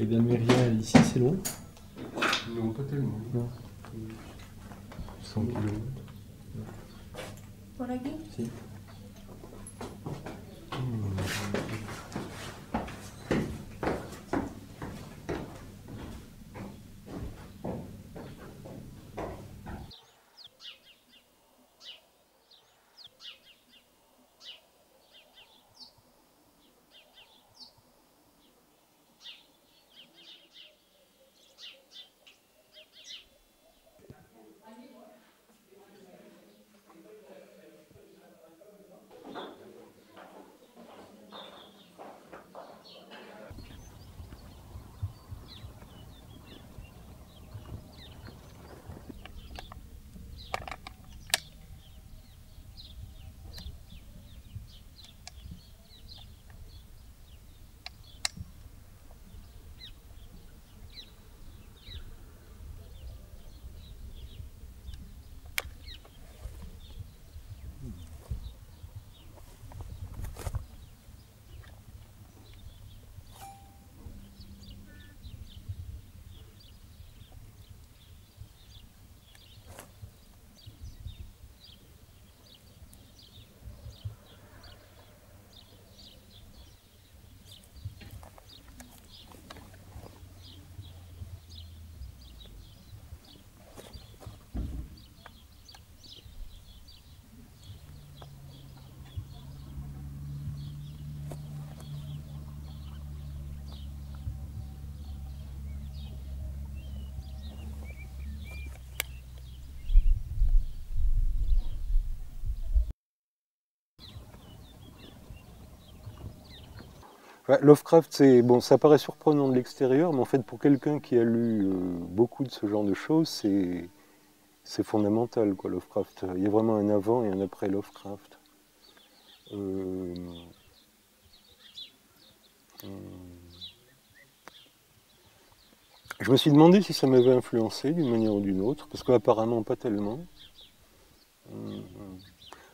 Et d'Almeria, ici, c'est long? Non, pas tellement. Non. 100 km. ¿Por aquí? Si. Ouais, Lovecraft, bon, ça paraît surprenant de l'extérieur, mais en fait, pour quelqu'un qui a lu beaucoup de ce genre de choses, c'est fondamental, quoi, Lovecraft. Il y a vraiment un avant et un après Lovecraft. Euh, je me suis demandé si ça m'avait influencé d'une manière ou d'une autre, parce qu'apparemment pas tellement.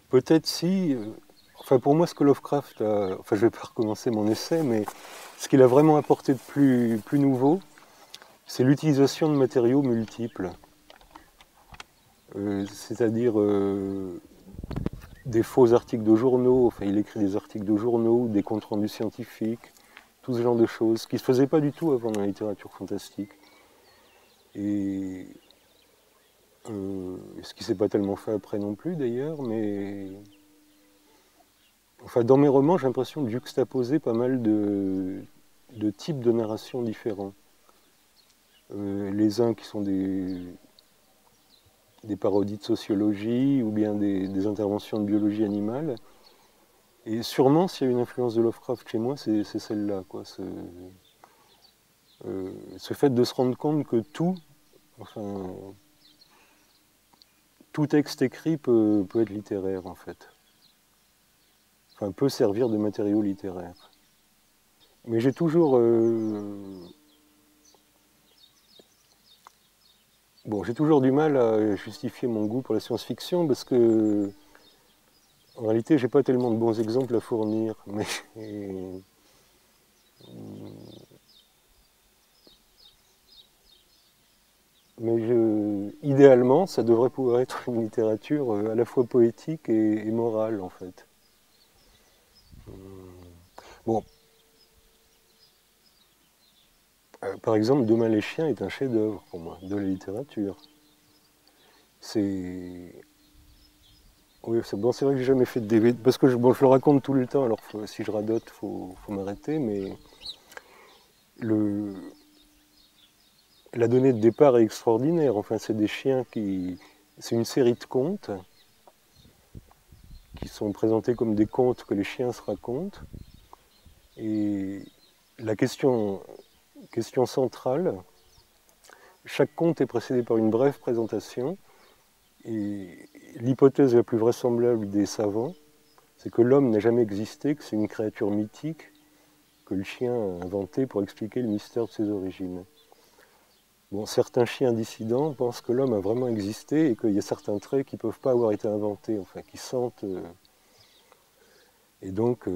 Peut-être si. Enfin, pour moi, ce que Lovecraft a. Enfin, je vais pas recommencer mon essai, mais ce qu'il a vraiment apporté de plus nouveau, c'est l'utilisation de matériaux multiples. C'est-à-dire des faux articles de journaux, enfin il écrit des articles de journaux, des comptes rendus scientifiques, tout ce genre de choses, ce qui ne se faisait pas du tout avant dans la littérature fantastique. Et ce qui ne s'est pas tellement fait après non plus d'ailleurs, mais enfin dans mes romans j'ai l'impression de juxtaposer pas mal de types de narration différents. Les uns qui sont des parodies de sociologie ou bien des interventions de biologie animale. Et sûrement, s'il y a une influence de Lovecraft chez moi, c'est celle-là, quoi. Ce fait de se rendre compte que enfin, tout texte écrit peut être littéraire, en fait. Enfin, peut servir de matériau littéraire. Mais j'ai toujours... Bon, j'ai toujours du mal à justifier mon goût pour la science-fiction parce que, en réalité, j'ai pas tellement de bons exemples à fournir. Mais idéalement, ça devrait pouvoir être une littérature à la fois poétique et morale, en fait. Bon, par exemple, Demain les chiens est un chef-d'œuvre pour moi, de la littérature. C'est... Oui, c'est bon, c'est vrai que j'ai jamais fait de DVD, parce que je le raconte tout le temps, alors si je radote, faut m'arrêter, mais la donnée de départ est extraordinaire. Enfin, c'est des chiens qui... C'est une série de contes qui sont présentés comme des contes que les chiens se racontent. Et la question centrale, chaque conte est précédé par une brève présentation. Et l'hypothèse la plus vraisemblable des savants, c'est que l'homme n'a jamais existé, que c'est une créature mythique que le chien a inventée pour expliquer le mystère de ses origines. Bon, certains chiens dissidents pensent que l'homme a vraiment existé et qu'il y a certains traits qui ne peuvent pas avoir été inventés, enfin, qui sentent. Et donc,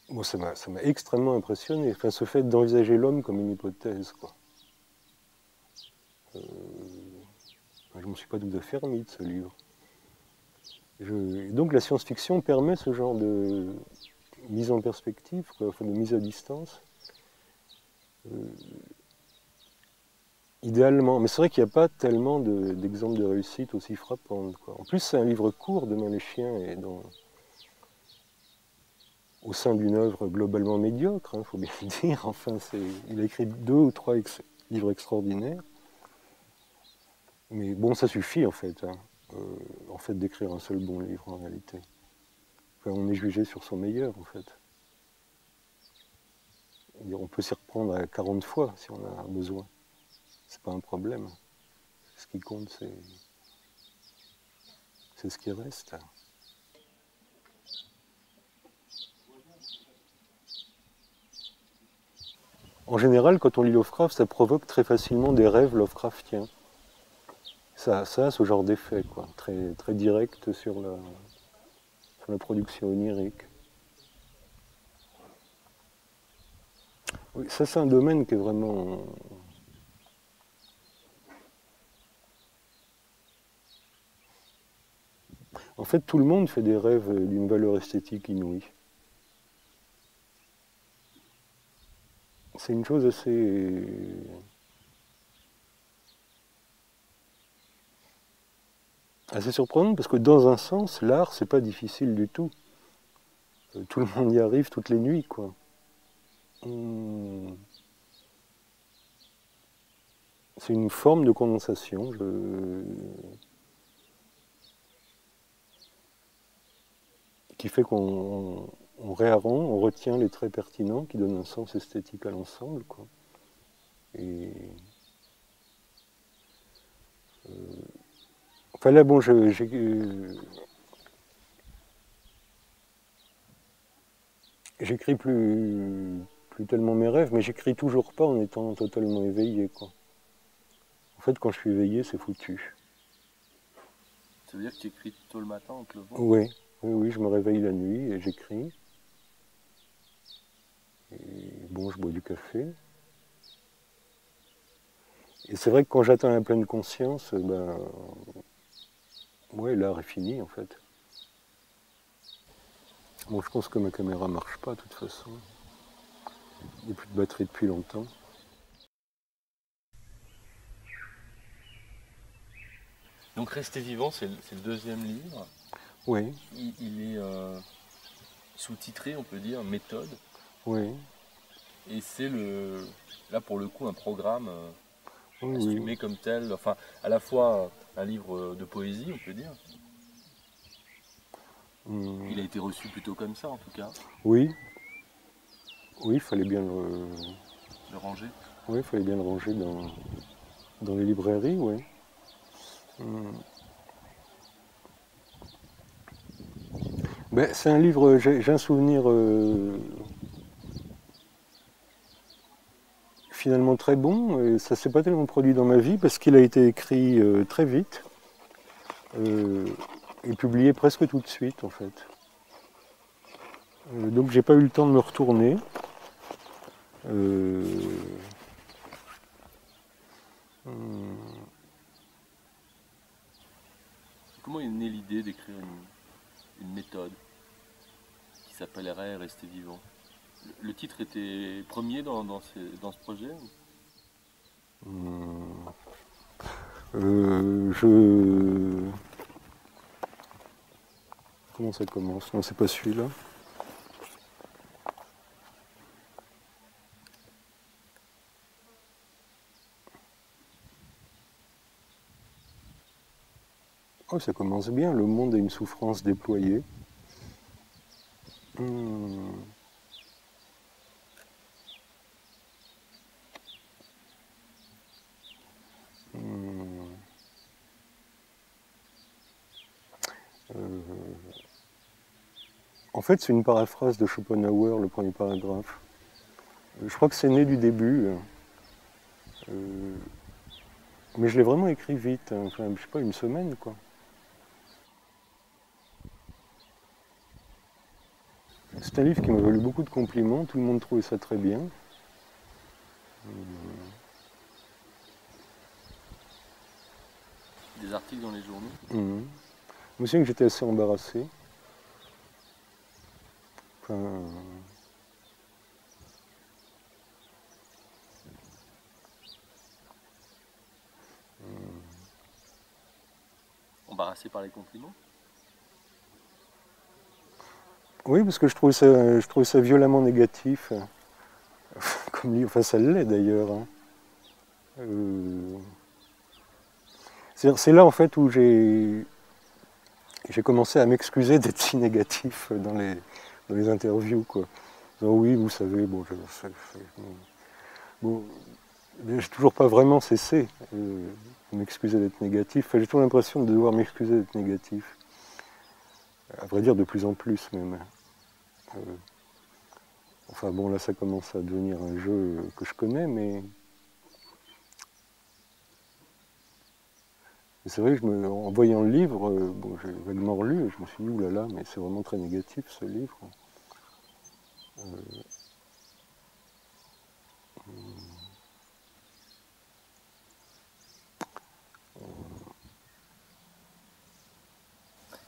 Bon, ça m'a extrêmement impressionné. Enfin, ce fait d'envisager l'homme comme une hypothèse, quoi. Je ne m'en suis pas tout à fait remis de ce livre. Donc la science-fiction permet ce genre de mise en perspective, quoi, enfin, de mise à distance. Idéalement, mais c'est vrai qu'il n'y a pas tellement d'exemples de réussite aussi frappantes, quoi. En plus, c'est un livre court, Demain les chiens, et au sein d'une œuvre globalement médiocre, il faut bien le dire. Enfin, il a écrit 2 ou 3 livres extraordinaires. Mais bon, ça suffit en fait, d'écrire un seul bon livre en réalité. Enfin, on est jugé sur son meilleur en fait. On peut s'y reprendre à 40 fois si on a besoin. C'est pas un problème. Ce qui compte, c'est ce qui reste. En général, quand on lit Lovecraft, ça provoque très facilement des rêves Lovecraftiens. Ça a ce genre d'effet, quoi, très, très direct sur la production onirique. Oui, ça c'est un domaine qui est vraiment... En fait, tout le monde fait des rêves d'une valeur esthétique inouïe. C'est une chose assez surprenante parce que dans un sens, l'art, c'est pas difficile du tout. Tout le monde y arrive toutes les nuits, quoi. C'est une forme de condensation. Qui fait qu'on on retient les traits pertinents qui donnent un sens esthétique à l'ensemble, quoi. Et enfin là, bon, j'écris plus tellement mes rêves, mais j'écris toujours pas en étant totalement éveillé, quoi. En fait, quand je suis éveillé, c'est foutu. Ça veut dire que tu écris tôt le matin en te levant? Oui, oui, je me réveille la nuit et j'écris. Et bon, je bois du café. Et c'est vrai que quand j'atteins la pleine conscience, ben, ouais, l'art est fini, en fait. Bon, je pense que ma caméra marche pas, de toute façon. Il n'y a plus de batterie depuis longtemps. Donc Rester vivant, c'est le deuxième livre. Oui, Il est sous-titré, on peut dire, Méthode. oui, Et c'est là pour le coup un programme oui, assumé oui. comme tel. Enfin, à la fois un livre de poésie, on peut dire. Il a été reçu plutôt comme ça, en tout cas, Oui, oui, il fallait bien le ranger. oui, fallait bien le ranger dans les librairies, oui. Ben, c'est un livre, j'ai un souvenir finalement très bon, et ça s'est pas tellement produit dans ma vie parce qu'il a été écrit très vite euh, et publié presque tout de suite en fait. Donc j'ai pas eu le temps de me retourner. Euh, Comment est née l'idée d'écrire une méthode qui s'appellerait Rester vivant? Le titre était premier dans ce projet? je... Comment ça commence? Non, c'est pas celui-là. Oh, ça commence bien. Le monde a une souffrance déployée. En fait, c'est une paraphrase de Schopenhauer, le premier paragraphe. Je crois que c'est né du début. Mais je l'ai vraiment écrit vite. Enfin, je sais pas, une semaine, quoi. C'est un livre qui m'a valu beaucoup de compliments, tout le monde trouvait ça très bien. Des articles dans les journaux. Je me souviens que j'étais assez embarrassé. Enfin, Embarrassé par les compliments. oui, parce que je trouvais ça violemment négatif. Comme livre, enfin ça l'est d'ailleurs. Hein. C'est là en fait où j'ai commencé à m'excuser d'être si négatif dans les interviews. Quoi. Donc, oui, vous savez, bon, j'ai toujours pas vraiment cessé de m'excuser d'être négatif. Enfin, j'ai toujours l'impression de devoir m'excuser d'être négatif. À vrai dire, de plus en plus même. Enfin bon, là ça commence à devenir un jeu que je connais, mais c'est vrai que en voyant le livre, bon, j'ai vaguement relu et je me suis dit, oulala, mais c'est vraiment très négatif ce livre.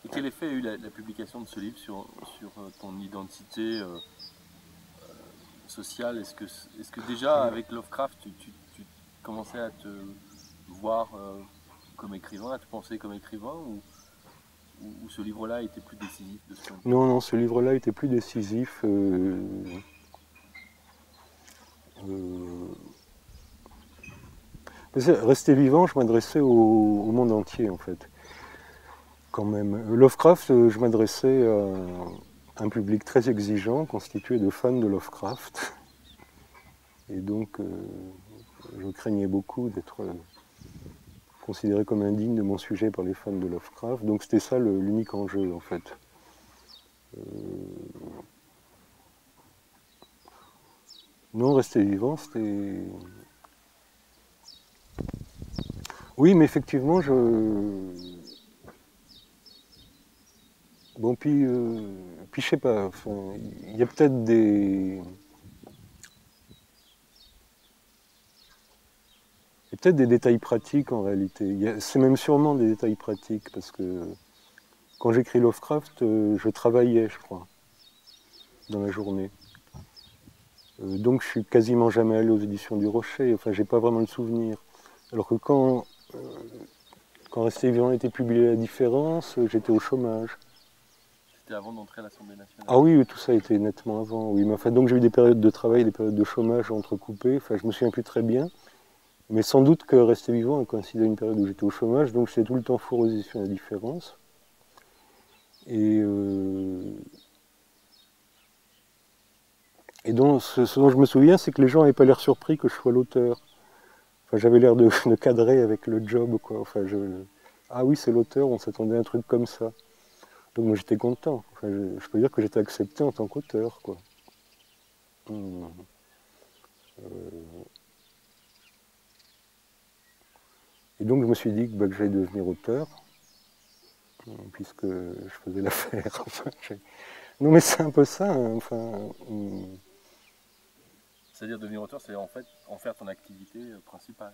Et quel effet a eu la publication de ce livre sur ton identité sociale? Est-ce que déjà avec Lovecraft, tu commençais à te voir comme écrivain, à te penser comme écrivain, ou ce livre-là était plus décisif de ce point de vue? Non, non, ce livre-là était plus décisif. Rester vivant, je m'adressais au monde entier en fait. Quand même. Lovecraft, je m'adressais à un public très exigeant, constitué de fans de Lovecraft. Et donc, je craignais beaucoup d'être considéré comme indigne de mon sujet par les fans de Lovecraft. Donc c'était ça l'unique enjeu en fait. Non, rester vivant, c'était... Oui, mais effectivement, bon, puis je sais pas, enfin, il y a peut-être des... Il y a peut-être des détails pratiques en réalité. C'est même sûrement des détails pratiques, parce que quand j'écris Lovecraft, je travaillais, je crois, dans la journée. Donc je suis quasiment jamais allé aux éditions du Rocher, enfin j'ai pas vraiment le souvenir. Alors que quand Rester vivant était publié à La Différence, j'étais au chômage. C'était avant d'entrer à l'Assemblée nationale. Ah oui, tout ça était nettement avant, oui. Mais enfin, donc j'ai eu des périodes de travail, des périodes de chômage entrecoupées, enfin je me souviens plus très bien. Mais sans doute que Rester vivant a coïncidé à une période où j'étais au chômage, donc j'étais tout le temps fourré aux éditions La Différence. Et donc, ce dont je me souviens, c'est que les gens n'avaient pas l'air surpris que je sois l'auteur. Enfin, j'avais l'air de cadrer avec le job, quoi. Enfin, ah oui, c'est l'auteur, on s'attendait à un truc comme ça. Donc moi j'étais content. Enfin, je peux dire que j'étais accepté en tant qu'auteur, quoi. Et donc je me suis dit que j'allais devenir auteur, puisque je faisais l'affaire. Enfin, non mais c'est un peu ça. Hein, enfin, C'est-à-dire devenir auteur, c'est en fait en faire ton activité principale.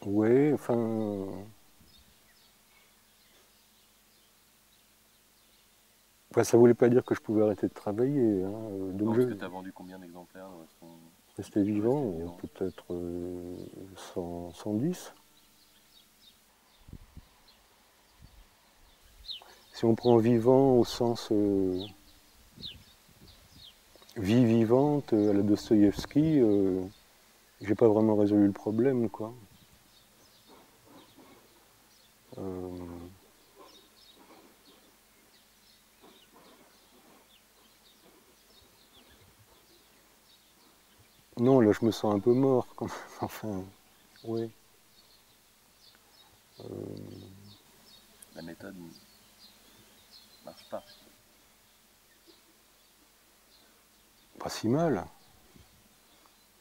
Ouais, enfin... Enfin, ça voulait pas dire que je pouvais arrêter de travailler. Hein. Donc parce que tu as vendu combien d'exemplaires Rester vivant, peut-être 110. Si on prend vivant au sens vie vivante à la Dostoïevski, j'ai pas vraiment résolu le problème, quoi. Non, là je me sens un peu mort, quand même. Enfin, oui. La méthode ne marche pas. Pas si mal.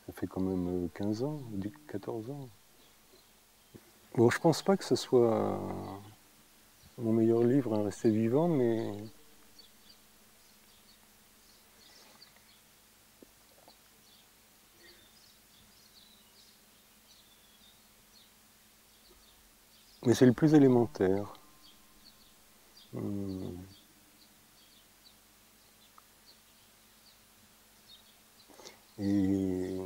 Ça fait quand même 15 ans, 14 ans. Bon, je pense pas que ce soit mon meilleur livre, Un resté vivant, mais c'est le plus élémentaire. Hum. Et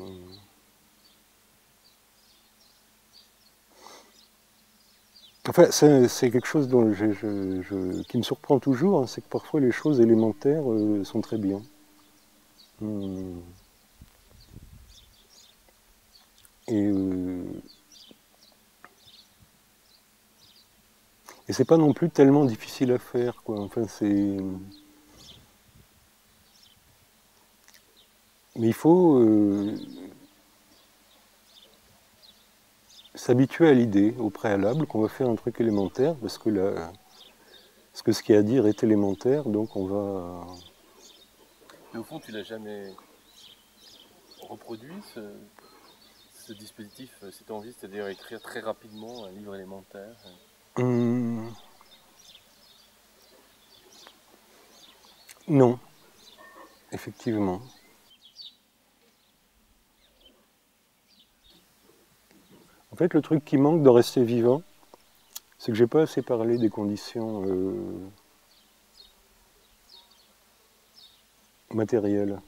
enfin, c'est quelque chose dont qui me surprend toujours, hein, c'est que parfois les choses élémentaires sont très bien. Hum. Et c'est pas non plus tellement difficile à faire, quoi. Enfin, mais il faut s'habituer à l'idée, au préalable, qu'on va faire un truc élémentaire, parce que ce qu'il y a à dire est élémentaire, donc on va... Mais au fond, tu l'as jamais reproduit, ce dispositif, cette envie, c'est-à-dire écrire très rapidement un livre élémentaire. Hum. Non, effectivement. En fait, le truc qui manque de rester vivant, c'est que j'ai pas assez parlé des conditions matérielles,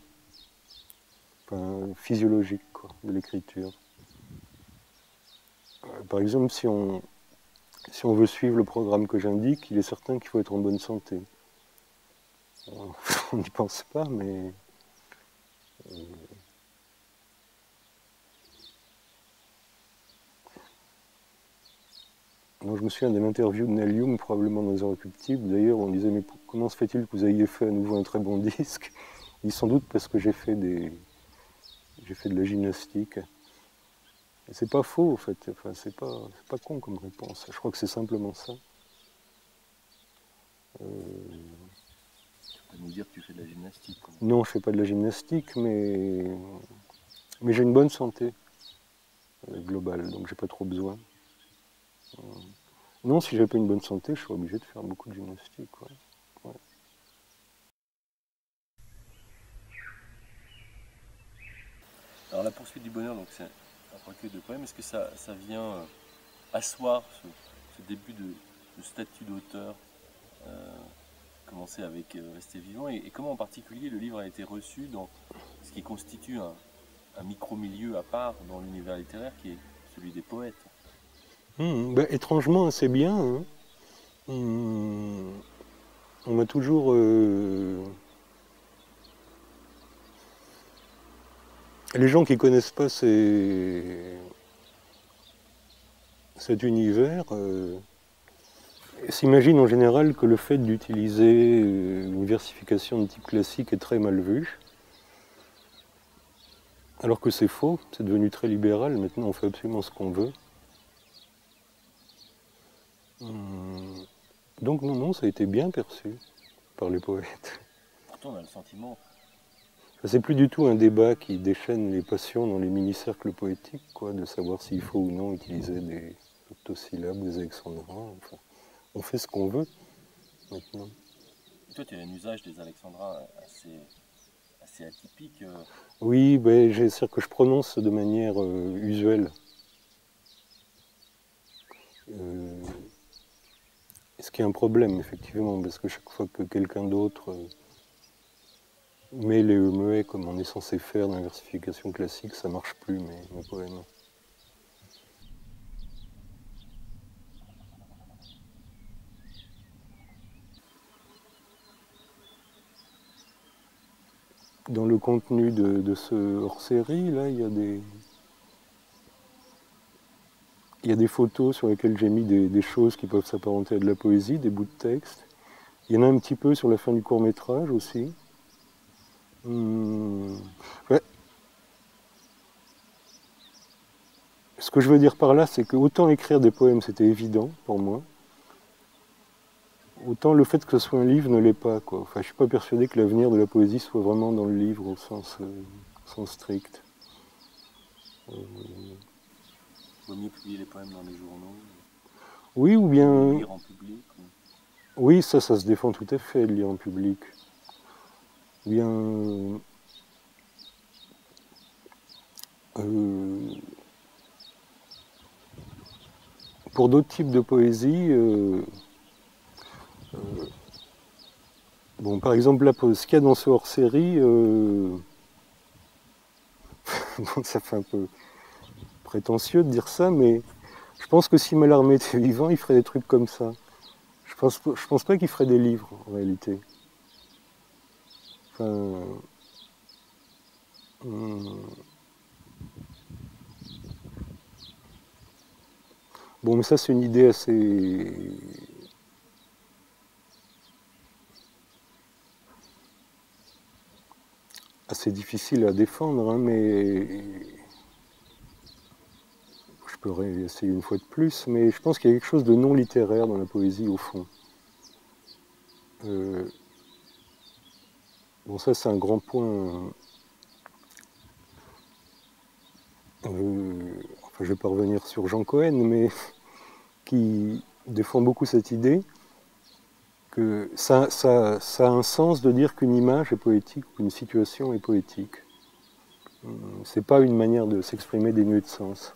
enfin, physiologiques, quoi, de l'écriture. Par exemple, si on veut suivre le programme que j'indique, il est certain qu'il faut être en bonne santé. On n'y pense pas, mais... Donc, je me souviens d'une interview de Neil Young, probablement dans les Irréductibles. D'ailleurs, on disait, mais comment se fait-il que vous ayez fait à nouveau un très bon disque? Il dit, sans doute parce que j'ai fait de la gymnastique. Et c'est pas faux, en fait. Enfin, c'est pas con comme réponse. Je crois que c'est simplement ça. Tu peux nous dire que tu fais de la gymnastique. Non, je fais pas de la gymnastique, mais j'ai une bonne santé globale, donc j'ai pas trop besoin. Non, si j'avais pas une bonne santé, je serais obligé de faire beaucoup de gymnastique. Ouais. Ouais. Alors la poursuite du bonheur, donc c'est un recueil de poèmes. Est-ce que ça vient asseoir ce début de statut d'auteur commencé avec Rester vivant et comment en particulier le livre a été reçu dans ce qui constitue un micro-milieu à part dans l'univers littéraire qui est celui des poètes? Étrangement assez bien. Hein. On m'a toujours... Les gens qui connaissent pas cet univers s'imaginent en général que le fait d'utiliser une versification de type classique est très mal vu. Alors que c'est faux, c'est devenu très libéral, maintenant on fait absolument ce qu'on veut. Donc non, ça a été bien perçu par les poètes. Pourtant on a le sentiment... C'est plus du tout un débat qui déchaîne les passions dans les mini-cercles poétiques, quoi, de savoir s'il faut ou non utiliser des octosyllabes, des alexandrins. Enfin, on fait ce qu'on veut maintenant. Et toi tu as un usage des alexandrins assez atypique. Oui, c'est-à-dire que je prononce de manière usuelle. Ce qui est un problème, effectivement, parce que chaque fois que quelqu'un d'autre met les muets comme on est censé faire dans la versification classique, ça marche plus, mes poèmes. Dans le contenu de ce hors-série, là, il y a des photos sur lesquelles j'ai mis des choses qui peuvent s'apparenter à de la poésie, des bouts de texte. Il y en a un petit peu sur la fin du court-métrage aussi. Ouais. Ce que je veux dire par là, c'est que autant écrire des poèmes, c'était évident pour moi, autant le fait que ce soit un livre ne l'est pas, quoi. Enfin, je suis pas persuadé que l'avenir de la poésie soit vraiment dans le livre au sens strict. Il vaut mieux publier les poèmes dans les journaux, Oui, ou bien lire en public. Oui, ça se défend tout à fait de lire en public. Bien, pour d'autres types de poésie, bon, par exemple, là, ce qu'il y a dans ce hors-série, bon, ça fait un peu prétentieux de dire ça, mais je pense que si Mallarmé était vivant, il ferait des trucs comme ça. Je pense pas qu'il ferait des livres, en réalité. Enfin, bon, mais ça, c'est une idée assez difficile à défendre, hein, mais je pourrais essayer une fois de plus, mais je pense qu'il y a quelque chose de non littéraire dans la poésie, au fond. Bon, ça, c'est un grand point. Enfin, je vais pas revenir sur Jean Cohen, mais qui défend beaucoup cette idée que ça a un sens de dire qu'une image est poétique ou qu'une situation est poétique. C'est pas une manière de s'exprimer dénuée de sens.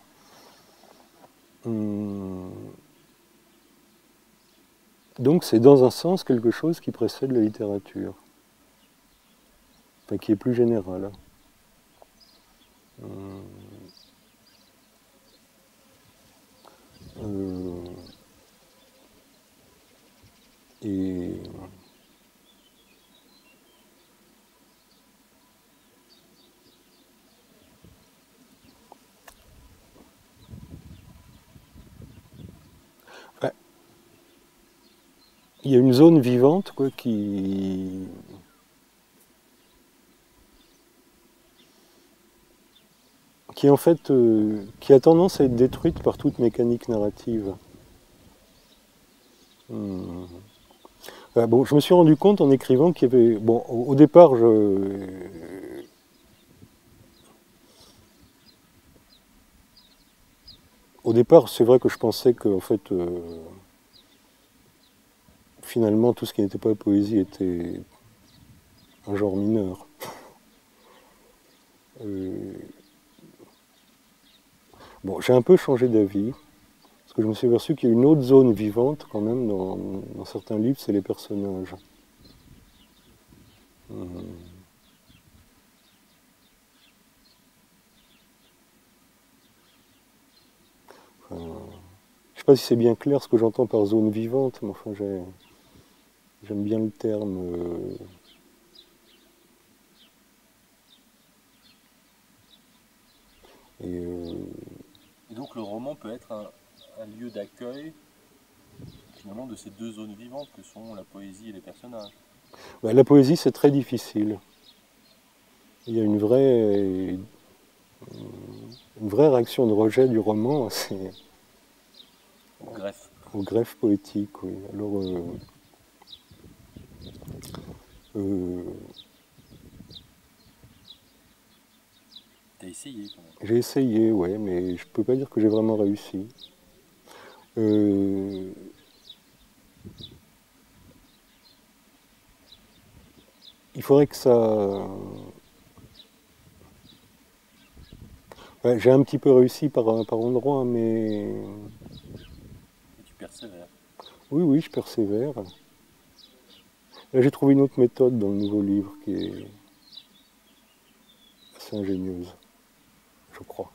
Donc c'est dans un sens quelque chose qui précède la littérature, enfin, qui est plus général. Et ouais, il y a une zone vivante quoi, qui en fait qui a tendance à être détruite par toute mécanique narrative. Bon, je me suis rendu compte en écrivant qu'il y avait. Bon, au départ, c'est vrai que je pensais que, en fait, finalement, tout ce qui n'était pas poésie était un genre mineur. Bon, j'ai un peu changé d'avis, parce que je me suis aperçu qu'il y a une autre zone vivante, quand même, dans certains livres, c'est les personnages. Enfin, je sais pas si c'est bien clair ce que j'entends par zone vivante, mais enfin, j'aime bien le terme. Et donc le roman peut être un lieu d'accueil finalement de ces deux zones vivantes que sont la poésie et les personnages. La poésie, c'est très difficile. Il y a une vraie réaction de rejet du roman, c'est Au greffe. au greffe poétique. Oui. Alors, T'as essayé quand même. j'ai essayé, ouais, mais je peux pas dire que j'ai vraiment réussi. Il faudrait que ça. Ouais, j'ai un petit peu réussi par endroit, mais. Et tu persévères. Oui, oui, je persévère. Là, j'ai trouvé une autre méthode dans le nouveau livre qui est assez ingénieuse, je crois.